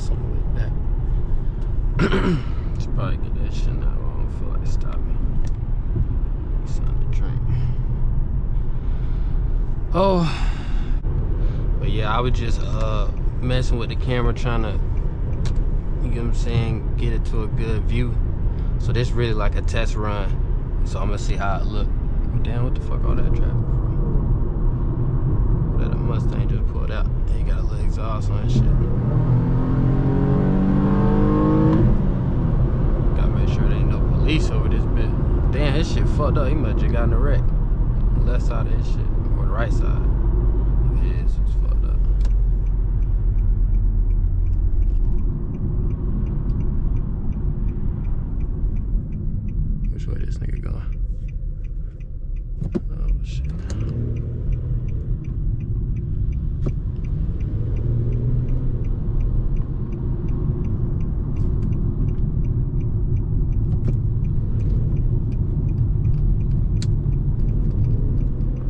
something like that. Should probably get that shit now. I don't feel like stopping. Something to drink. Oh, but yeah, I was just messing with the camera, trying to, you know what I'm saying, get it to a good view. So this really like a test run. So I'm gonna see how it look. Damn, what the fuck all that traffic from? That a Mustang just pulled out. And he got a little exhaust on that shit. Gotta make sure there ain't no police over this bit. Damn, his shit fucked up. He must have got in a wreck. The left side of his shit, or the right side. His was fucked up. Which way this nigga going? Oh shit.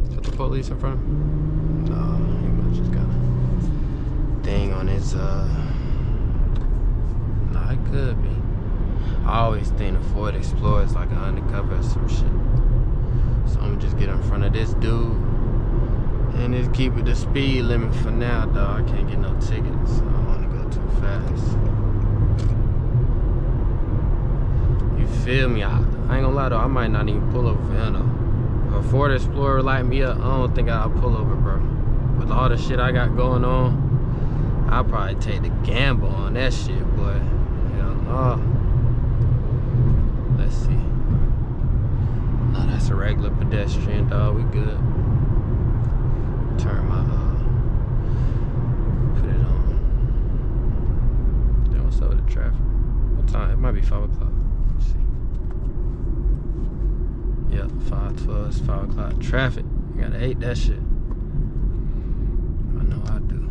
Is that the police in front? No, he must just got a thing on his nah, it could be. I always think the Ford Explorer is like an undercover or some shit. So I'm gonna just get in front of this dude and just keep it the speed limit for now, dog. I can't get no tickets, so I don't wanna go too fast. You feel me? I ain't gonna lie though, I might not even pull over for him though. If a Ford Explorer light me up, I don't think I'll pull over, bro. With all the shit I got going on, I'll probably take the gamble on that shit, boy. Hell no. Let's see. No, that's a regular pedestrian, dog. We good. Turn my put it on. Then what's up with the traffic? What time? It might be 5 o'clock. Let's see. Yep, 5:12. It's 5 o'clock. Traffic. You gotta hate that shit. I know I do.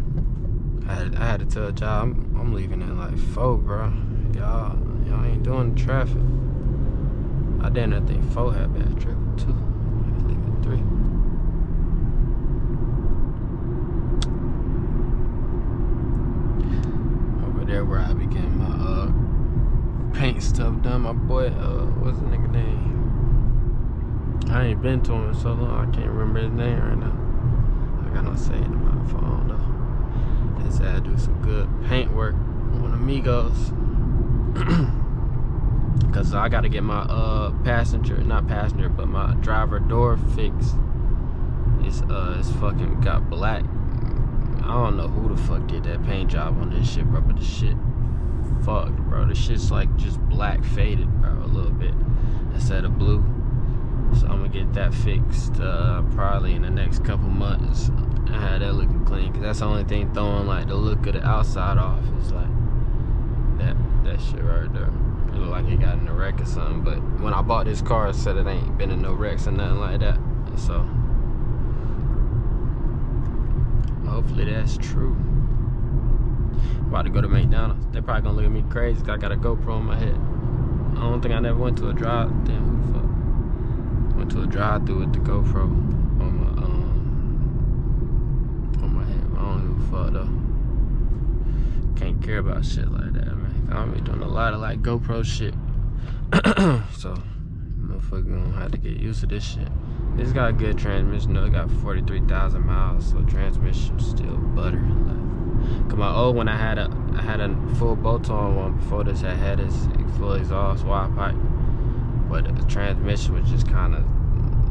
I had to tell y'all I'm leaving at like 4, bro. Y'all ain't doing the traffic. I didn't think 4 had bad traffic too. I leave at 3. Over there where I be getting my paint stuff done, my boy, what's the nigga name? I ain't been to him in so long, I can't remember his name right now. I got no saying in my phone though. They said I do some good paint work on Amigos. Cause I gotta get my not passenger, but my driver door fixed. It's fucking got black. I don't know who the fuck did that paint job on this shit, bro, but the shit fucked, bro. The shit's like just black faded, bro, a little bit instead of blue. So I'm gonna get that fixed probably in the next couple months. I had that looking clean, cause that's the only thing throwing like the look of the outside off is like that shit right there. It look like it got in a wreck or something, but when I bought this car, it said it ain't been in no wrecks or nothing like that. So hopefully that's true. I'm about to go to McDonald's. They probably gonna look at me crazy cause I got a GoPro on my head. I don't think I never went to a drive. Damn, who the fuck? Went to a drive-thru with the GoPro on my head. I don't give a fuck though. Can't care about shit like that, man. I'm be doing a lot of like GoPro shit. So motherfucker gonna have to get used to this shit. This got a good transmission though. It got 43,000 miles, so transmission still butter. Like, cause my old one I had a full bolt-on one before this. I had this full exhaust wide pipe, but the transmission was just kind of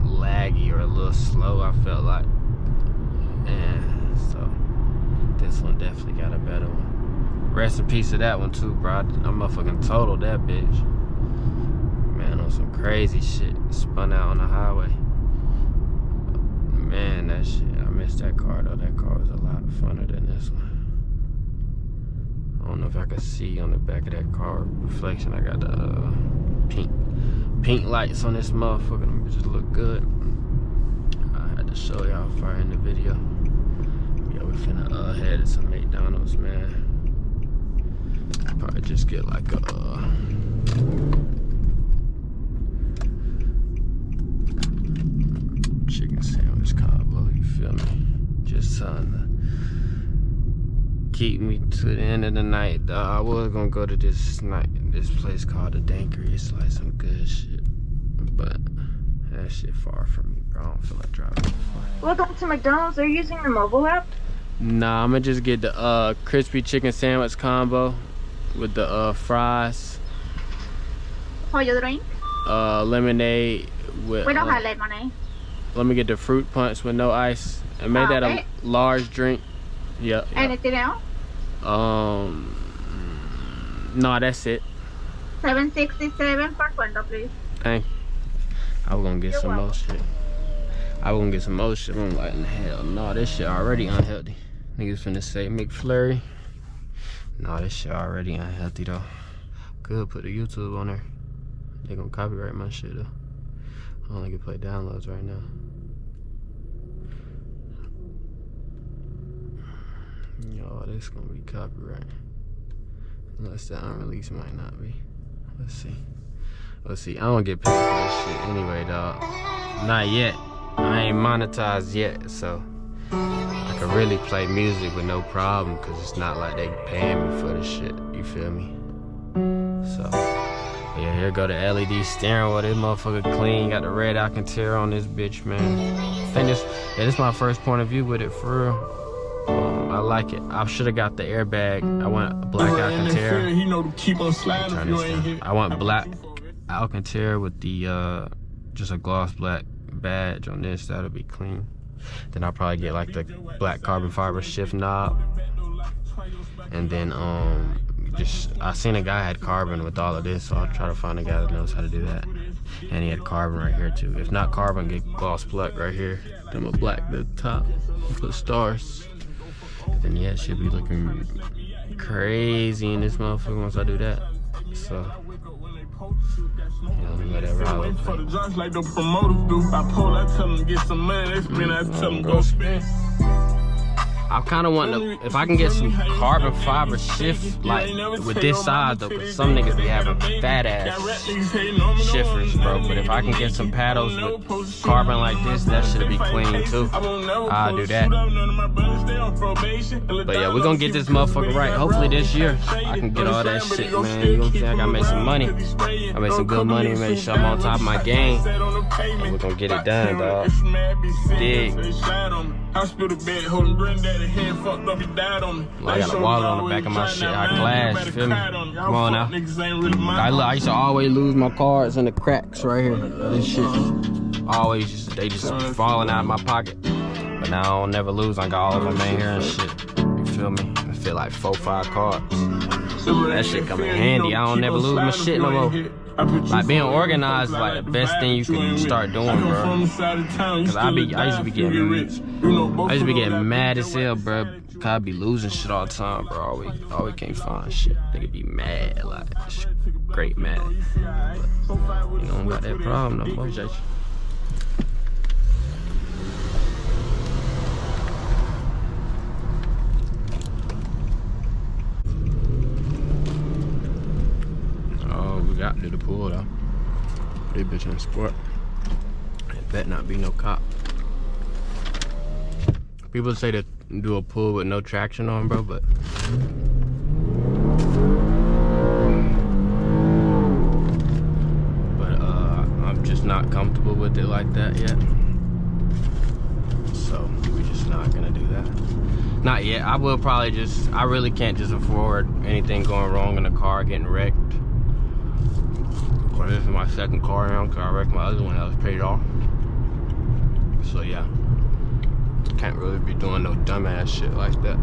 laggy or a little slow, I felt like. And so this one definitely got a better one. Rest in peace to that one too, bro. I motherfucking totaled that bitch. Man, on some crazy shit. Spun out on the highway. Man, that shit. I missed that car though. That car was a lot funner than this one. I don't know if I could see on the back of that car reflection. I got the pink lights on this motherfucker. Them bitches look good. I had to show y'all far in the video. Yeah, we finna head to some McDonald's, man. Probably just get like a chicken sandwich combo, you feel me? Just something to keep me to the end of the night. I was gonna go to this place called the Dankery. It's like some good shit, but that shit far from me, bro. I don't feel like driving. Welcome to McDonald's. Are you using the mobile app? Nah, I'm gonna just get the crispy chicken sandwich combo with the fries. Pollo drink? Lemonade with. We don't have lemonade. Let me get the fruit punch with no ice and make that a large drink. Yep. Anything else? No, that's it. 767 for cuento, please. Thank you. I was gonna get some more shit. I'm like, hell no, this shit already unhealthy. Niggas finna say McFlurry. No, this shit already unhealthy though. Could put a YouTube on there. They gonna copyright my shit though. I only can play downloads right now. Yo, this gonna be copyright. Unless the unreleased might not be. Let's see. I don't get paid for this shit anyway, dog. Not yet. I ain't monetized yet, so I can really play music with no problem, cause it's not like they paying me for this shit. You feel me? So yeah, here go the LED steering wheel. This motherfucker clean. Got the red Alcantara on this bitch, man. I think this is my first point of view with it, for real. I like it. I should have got the airbag. I want black Alcantara. I want black Alcantara with the just a gloss black badge on this. That'll be clean. Then I'll probably get like the black carbon fiber shift knob. And then I seen a guy had carbon with all of this, so I'll try to find a guy that knows how to do that. And he had carbon right here too. If not carbon, get gloss black right here. Then we'll black the top, put stars. Then yeah, it should be looking crazy in this motherfucker once I do that. So yeah, let me let that ride. Like the promoters do. I pull, I tell them get some money, they spend, I tell them go spend. I kind of want to, if I can get some carbon fiber shift, like with this size though, because some niggas be having fat ass shifters, bro. But if I can get some paddles with carbon like this, that should be clean too. I'll do that. But yeah, we're gonna get this motherfucker right. Hopefully this year, I can get all that shit, man. You know what I'm saying? I gotta make some money. I made some good money, make sure I'm on top of my game. And we're gonna get it done, dog. Dig. Hospital bed, holding granddaddy hand fucked up, he died on me. I got a wallet on the back of my shit, high class, you feel me? Come on now. I used to always lose my cards in the cracks right here. This shit always they just falling out of my pocket. But now I don't never lose. I got all of them in here and shit. You feel me? I feel like 4-5 cards. That shit come in handy. I don't never lose my shit no more. Like being organized is like the best thing you can start doing, bro. Cause I used to be getting mad as hell, bro. Cause I be losing shit all the time, bro. Always can't find shit. Nigga be mad, like great mad. But you know, I don't got that problem no more, Jay. Got to the pool though. This bitch in sport. It better not be no cop. People say to do a pool with no traction on, bro, but I'm just not comfortable with it like that yet. So we're just not gonna do that. Not yet. I will probably I really can't just afford anything going wrong in the car, getting wrecked. This is my second car now because I wrecked my other one that was paid off. So yeah, can't really be doing no dumbass shit like that.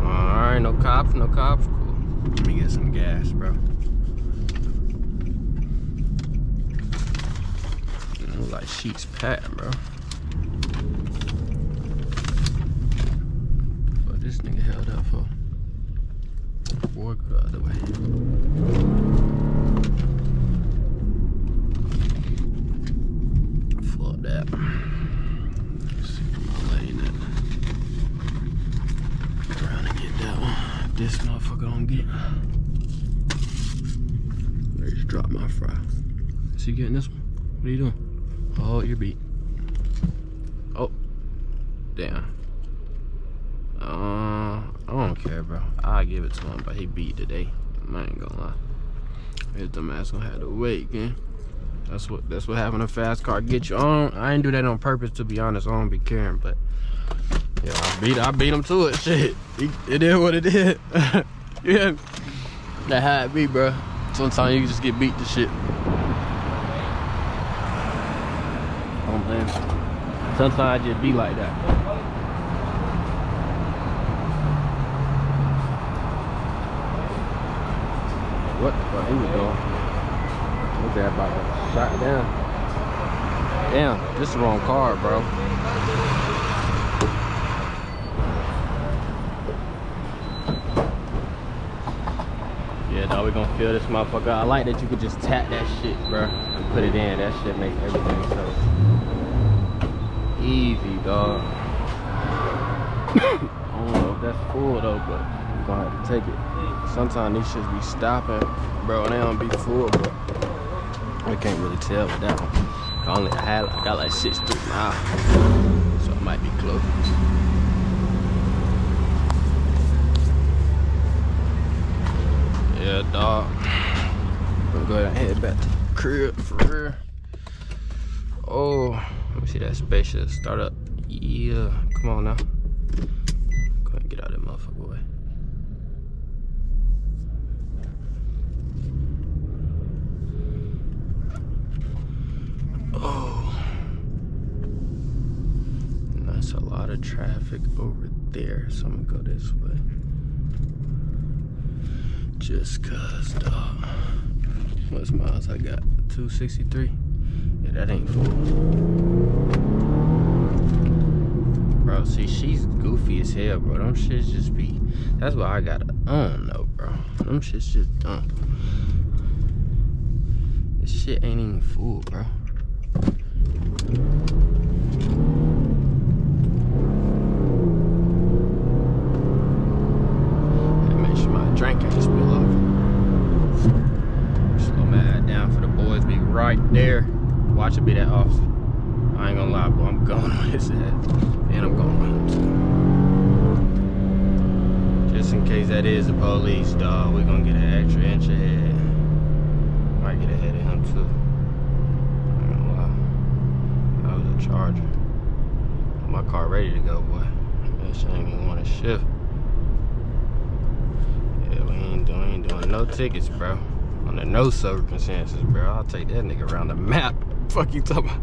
Alright, no cops, cool. Let me get some gas, bro. Like sheets packed, bro. But this nigga held up for. Boy, go the other way. Fuck that. Let's see, I'm laying it around and get that. this motherfucker don't get. I just dropped my fry. Is he getting this one? What are you doing? Oh, you're beat. Oh, damn. I don't care, bro. I'll give it to him, but he beat today. I ain't gonna lie. His dumb ass gonna have to wait, man. That's what having a fast car get you on. I ain't do that on purpose, to be honest. I don't be caring, but yeah, I beat him to it. Shit, it is what it is. Yeah, that how it be, bro. Sometimes you just get beat to shit. Oh man, sometimes I just be like that. What the fuck he was doing? What's that about to shot down? Damn, this is the wrong car, bro. Yeah, dog, we gonna fill this motherfucker. I like that you could just tap that shit, bro, and put it in. That shit makes everything so easy, dog. I don't know if that's full though, but we're gonna have to take it. Sometimes these shits be stopping, bro, and they don't be full, but we can't really tell with that one. I got like 63 miles, so it might be close. Yeah, dog. I'm gonna go ahead and head back to the crib for real. Oh, let me see that spaceship start up. Yeah, come on now. Go ahead and get out of that motherfucker way. Oh, that's a lot of traffic over there, so I'm gonna go this way. Just cause, dog. What miles I got? 263. Yeah, that ain't full. Bro, see, she's goofy as hell, bro. Them shits just be. That's why I gotta. I don't know, bro. Them shits just dumb. This shit ain't even full, bro. Make sure my drink ain't spill off. Slow my ass down for the boys be right there. Watch it be that officer. I ain't gonna lie, boy. I'm going on his ass. And I'm going on him too. Just in case that is the police, dog. We gonna get an extra inch ahead. Might get ahead of him too. Charger. My car ready to go, boy. That shit ain't even want to shift. Yeah, we ain't doing no tickets, bro. Under no circumstances, bro. I'll take that nigga around the map. Fuck you talking about?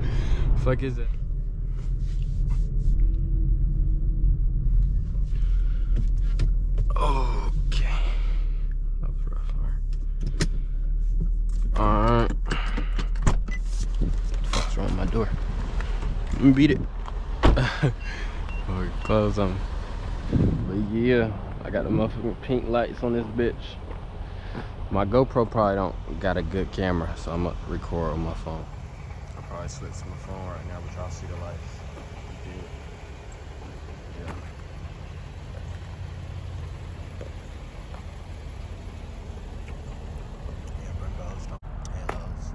Fuck is that? Okay. That was rough, alright. What's wrong with my door? Let me beat it. Or close on. But yeah, I got the motherfucking pink lights on this bitch. My GoPro probably don't got a good camera, so I'm gonna record on my phone. I'll probably switch to my phone right now, but y'all see the lights. Yeah. Yeah, bring those halos.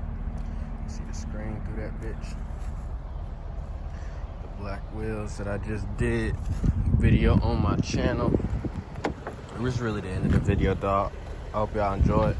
You see the screen through that bitch. Black wheels that I just did video on my channel. It was really the end of the video, dog. I hope y'all enjoyed.